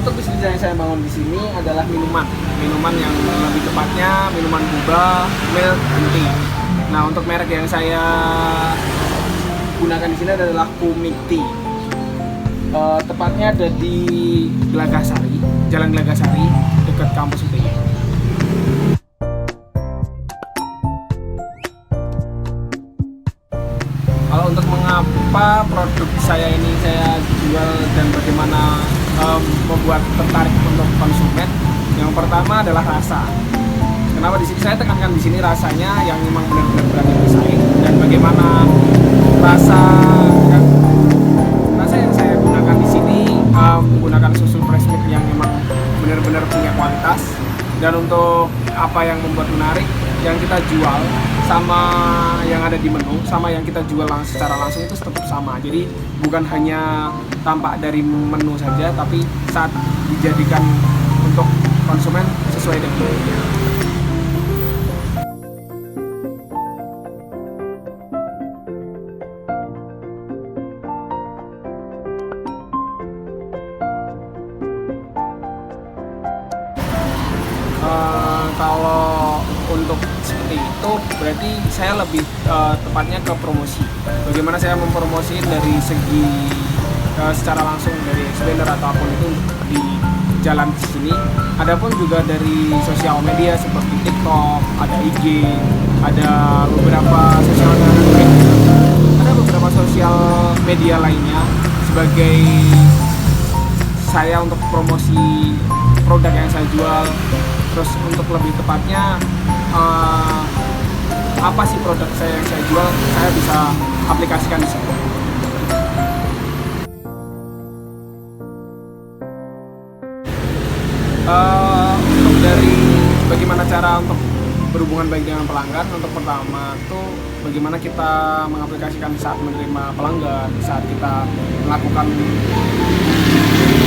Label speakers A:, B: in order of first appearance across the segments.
A: Untuk bisnis yang saya bangun di sini adalah minuman yang lebih tepatnya minuman boba, milk, and tea. Nah, untuk merek yang saya gunakan di sini adalah Kumik Tea. Tepatnya ada di Glagahsari, Jalan Glagahsari, dekat kampus UTY. Kalau untuk mengapa produk saya ini saya jual dan bagaimana membuat tertarik untuk konsumen, yang pertama adalah rasa. Kenapa di sini saya tekankan di sini rasanya yang memang benar-benar berani bersaing, dan bagaimana rasa yang saya gunakan di sini menggunakan susu fresh milk yang memang benar-benar punya kualitas. Dan untuk apa yang membuat menarik, yang kita jual sama yang ada di menu sama yang kita jual secara langsung itu tetap sama. Jadi bukan hanya tampak dari menu saja, tapi saat dijadikan untuk konsumen sesuai dengan menunya. Kalau untuk seperti itu berarti saya lebih tepatnya ke promosi. Bagaimana saya mempromosiin dari segi secara langsung dari expander ataupun itu di jalan di sini. Adapun juga dari sosial media seperti TikTok, ada IG, ada beberapa sosial media lainnya sebagai saya untuk promosi produk yang saya jual. Terus untuk lebih tepatnya apa sih produk saya yang saya jual, saya bisa aplikasikan di situ. Untuk dari bagaimana cara untuk berhubungan baik dengan pelanggan, untuk pertama tuh bagaimana kita mengaplikasikan saat menerima pelanggan, saat kita melakukan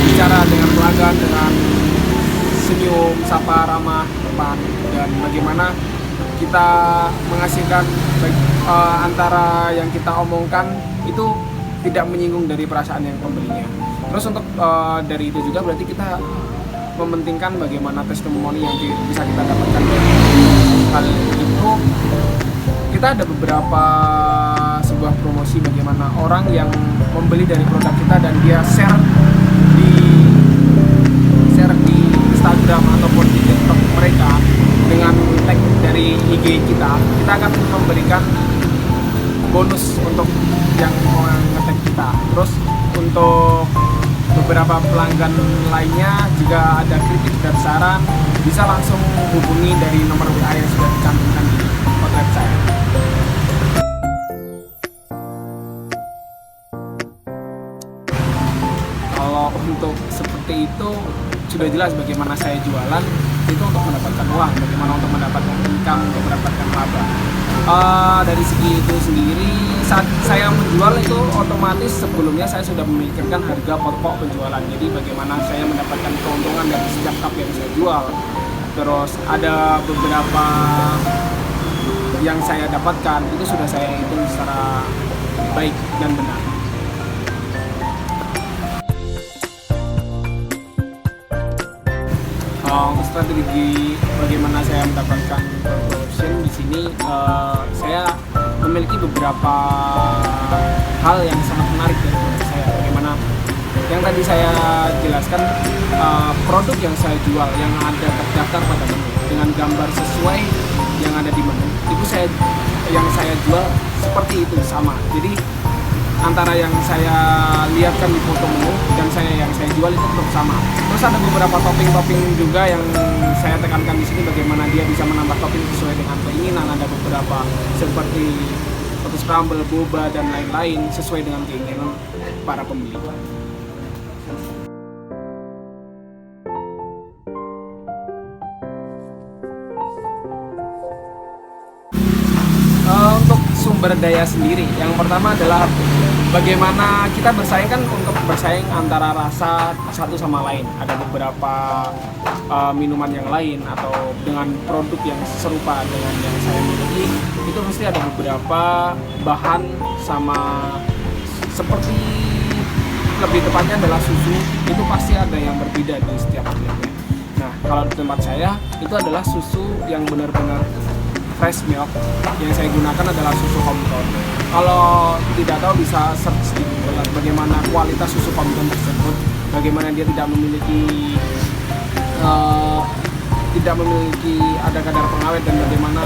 A: bicara dengan pelanggan dengan senyum, sapa, ramah, depan, dan bagaimana kita menghasilkan antara yang kita omongkan itu tidak menyinggung dari perasaan yang pembelinya. Terus untuk dari itu juga berarti kita mementingkan bagaimana testimoni yang bisa kita dapatkan dari hal itu. Kita ada beberapa sebuah promosi bagaimana orang yang membeli dari produk kita dan dia share di Instagram ataupun di TikTok mereka dengan tag dari IG kita akan memberikan bonus untuk yang mau nge-tag kita. Terus untuk beberapa pelanggan lainnya, jika ada kritik dan saran bisa langsung hubungi dari nomor WA yang sudah dicantumkan di outlet saya. Kalau untuk seperti itu sudah jelas bagaimana saya jualan itu untuk mendapatkan uang, bagaimana untuk mendapatkan income, untuk mendapatkan laba. Dari segi itu sendiri, saat saya menjual itu otomatis sebelumnya saya sudah memikirkan harga pokok penjualan. Jadi bagaimana saya mendapatkan keuntungan dari setiap cup yang saya jual. Terus ada beberapa yang saya dapatkan itu sudah saya hitung secara baik dan benar. Untuk strategi bagaimana saya mendapatkan promotion di sini, saya memiliki beberapa hal yang sangat menarik dari produk saya. Bagaimana yang tadi saya jelaskan, produk yang saya jual yang ada terdaftar pada menu dengan gambar sesuai yang ada di menu itu yang saya jual seperti itu sama. Jadi antara yang saya lihatkan di foto menu dan yang saya jual itu tetap sama. Terus ada beberapa topping juga yang saya tekankan di sini bagaimana dia bisa menambah topping sesuai dengan keinginan. Ada beberapa seperti scramble, boba dan lain-lain sesuai dengan keinginan para pembeli. Untuk sumber daya sendiri, yang pertama adalah bagaimana kita bersaing kan, untuk bersaing antara rasa satu sama lain. Ada beberapa minuman yang lain atau dengan produk yang serupa dengan yang saya miliki, itu mesti ada beberapa bahan sama seperti lebih tepatnya adalah susu, itu pasti ada yang berbeda di setiap outletnya. Nah, kalau di tempat saya itu adalah susu yang benar-benar fresh milk. Yang saya gunakan adalah susu Compton. Kalau tidak tahu bisa search di Google bagaimana kualitas susu Compton tersebut, bagaimana dia tidak memiliki ada kadar pengawet, dan bagaimana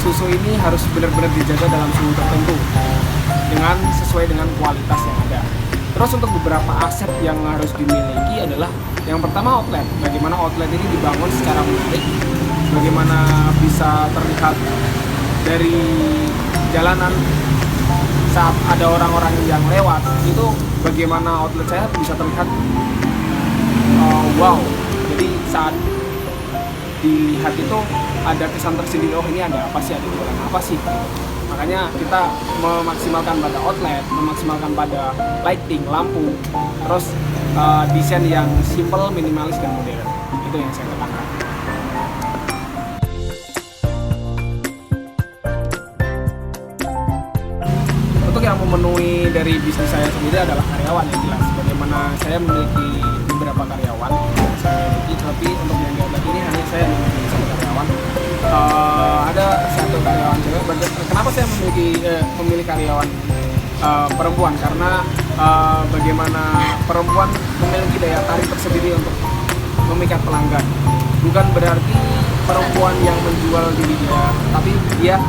A: susu ini harus benar-benar dijaga dalam suhu tertentu dengan sesuai dengan kualitas yang ada. Terus untuk beberapa aset yang harus dimiliki adalah yang pertama outlet. Bagaimana outlet ini dibangun secara menarik, bagaimana bisa terlihat dari jalanan saat ada orang-orang yang lewat, itu bagaimana outlet saya bisa terlihat wow. Jadi saat dilihat itu ada kesan tersendiri, oh ini ada apa sih, ada jualan apa sih. Makanya kita memaksimalkan pada outlet, memaksimalkan pada lighting, lampu, terus desain yang simple, minimalis, dan modern. Itu yang saya katakan. Untuk yang memenuhi dari bisnis saya sendiri adalah karyawan, yang jelas. Bagaimana saya memiliki beberapa karyawan, tapi untuk yang di outlet ini hanya saya memiliki satu karyawan. Ada satu karyawan cewek. Kenapa saya memilih karyawan perempuan? Karena bagaimana perempuan memiliki daya tarik tersendiri untuk memikat pelanggan. Bukan berarti perempuan yang menjual dirinya, tapi dia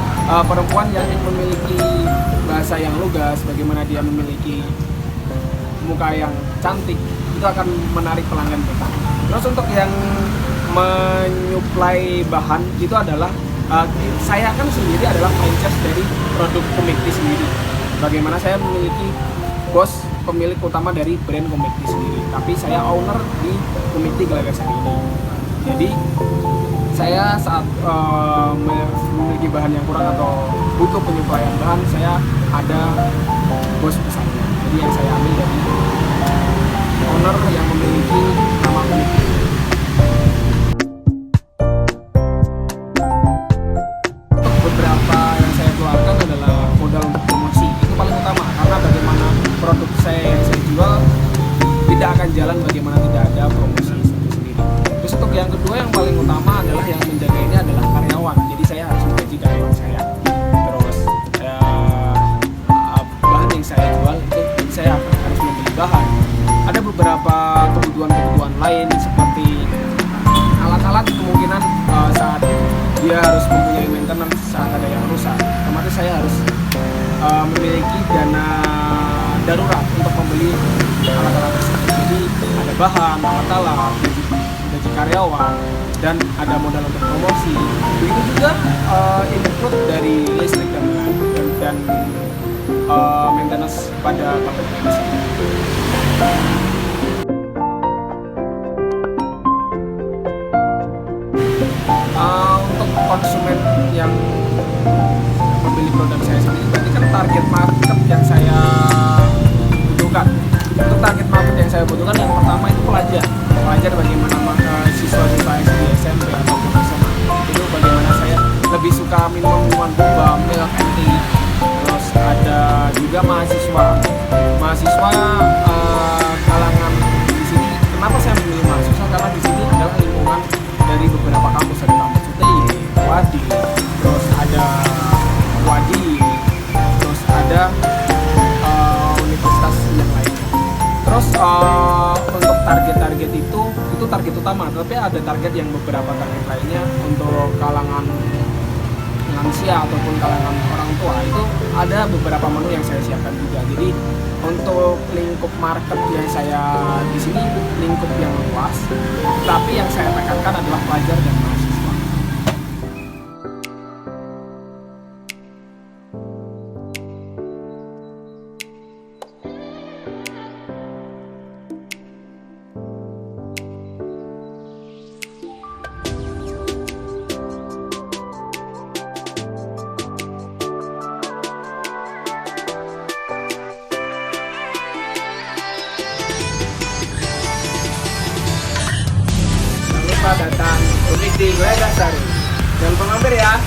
A: perempuan yang memiliki bahasa yang lugas, bagaimana dia memiliki muka yang cantik, itu akan menarik pelanggan kita. Terus untuk yang menyuplai bahan itu adalah saya kan sendiri adalah franchise dari produk Komikti sendiri. Bagaimana saya memiliki bos pemilik utama dari brand Komikti sendiri, tapi saya owner di Komikti Gelagas ini. Jadi saya saat memiliki bahan yang kurang atau butuh penyuplaian bahan, saya ada bos besarnya. Jadi yang saya ambil dari owner yang memiliki nama Komikti. Produk saya yang saya jual tidak akan jalan bagaimana tidak ada promosi sendiri. Terus untuk yang kedua yang paling utama adalah yang menjaga ini adalah karyawan. Jadi saya harus menggaji karyawan saya. Terus bahan yang saya jual itu saya harus membeli bahan. Ada beberapa kebutuhan lain seperti alat-alat, kemungkinan saat dia harus mempunyai maintenance saat ada yang rusak, otomatis saya harus memiliki dana darurat untuk membeli alat-alat tersebut. Jadi ada bahan, alat-alat, gaji karyawan, dan ada modal untuk promosi. Begitu juga input dari listrik dan maintenance pada pabrik ini sendiri. Untuk konsumen yang membeli produk saya sendiri, berarti kan target market yang saya butuhkan. Untuk target market yang saya butuhkan, yang pertama itu pelajar bagaimana siswa-siswa SD, SMP, ataupun SMA. Itu bagaimana saya lebih suka minuman boba, milk and tea. Terus ada juga mahasiswa kalangan di sini. Kenapa saya memilih mahasiswa? Karena di sini adalah lingkungan dari beberapa kampus, ada kampus UTI, Wadi, terus ada Wadi, terus ada universitas yang lainnya. Terus untuk target itu target utama, tapi ada target yang beberapa target lainnya untuk kalangan lansia ataupun kalangan orang tua. Itu ada beberapa menu yang saya siapkan juga. Jadi untuk lingkup market yang saya di sini lingkup yang luas, tapi yang saya tekankan adalah pelajar dan mahasiswa. Datang Komikti Gelagas. Jangan lupa mampir ya.